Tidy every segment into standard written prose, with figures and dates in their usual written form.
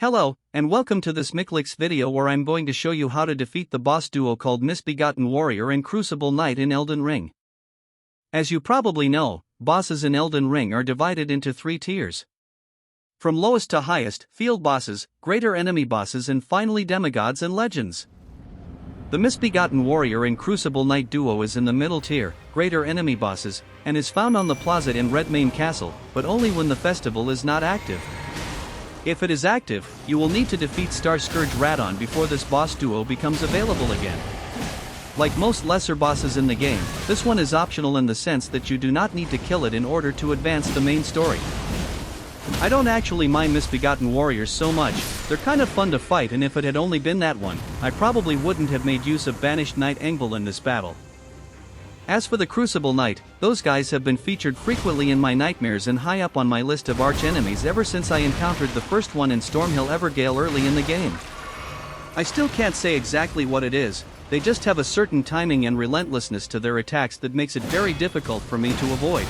Hello, and welcome to this Micklix video where I'm going to show you how to defeat the boss duo called Misbegotten Warrior and Crucible Knight in Elden Ring. As you probably know, bosses in Elden Ring are divided into 3 tiers. From lowest to highest, field bosses, greater enemy bosses and finally demigods and legends. The Misbegotten Warrior and Crucible Knight duo is in the middle tier, greater enemy bosses, and is found on the plaza in Redmane Castle, but only when the festival is not active. If it is active, you will need to defeat Starscourge Radahn before this boss duo becomes available again. Like most lesser bosses in the game, this one is optional in the sense that you do not need to kill it in order to advance the main story. I don't actually mind Misbegotten Warriors so much, they're kind of fun to fight, and if it had only been that one, I probably wouldn't have made use of Banished Knight Engvall in this battle. As for the Crucible Knight, those guys have been featured frequently in my nightmares and high up on my list of arch enemies ever since I encountered the first one in Stormhill Evergale early in the game. I still can't say exactly what it is, they just have a certain timing and relentlessness to their attacks that makes it very difficult for me to avoid.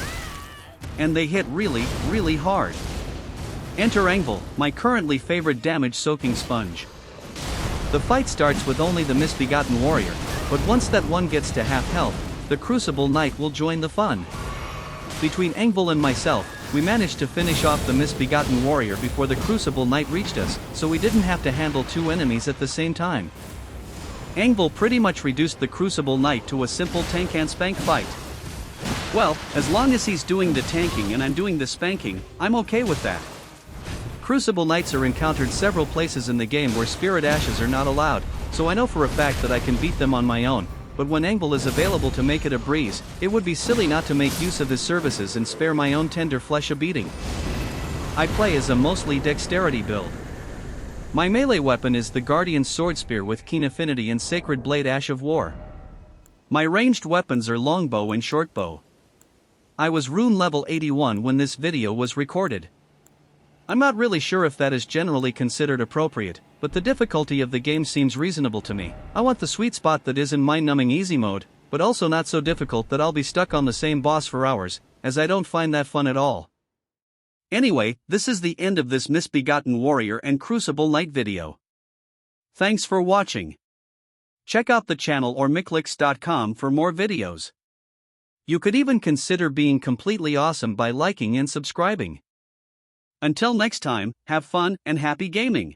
And they hit really hard. Enter Engvall, my currently favorite damage-soaking sponge. The fight starts with only the Misbegotten Warrior, but once that one gets to half health, the Crucible Knight will join the fun. Between Engvall and myself, we managed to finish off the Misbegotten Warrior before the Crucible Knight reached us, so we didn't have to handle 2 enemies at the same time. Engvall pretty much reduced the Crucible Knight to a simple tank and spank fight. Well, as long as he's doing the tanking and I'm doing the spanking, I'm okay with that. Crucible Knights are encountered several places in the game where Spirit Ashes are not allowed, so I know for a fact that I can beat them on my own. But when Engvall is available to make it a breeze, it would be silly not to make use of his services and spare my own tender flesh a beating. I play as a mostly Dexterity build. My melee weapon is the Guardian's Swordspear with keen affinity and Sacred Blade Ash of War. My ranged weapons are Longbow and Shortbow. I was rune level 81 when this video was recorded. I'm not really sure if that is generally considered appropriate, but the difficulty of the game seems reasonable to me. I want the sweet spot that is in mind-numbing easy mode, but also not so difficult that I'll be stuck on the same boss for hours, as I don't find that fun at all. Anyway, this is the end of this Misbegotten Warrior and Crucible Knight video. Thanks for watching. Check out the channel or micklix.com for more videos. You could even consider being completely awesome by liking and subscribing. Until next time, have fun and happy gaming!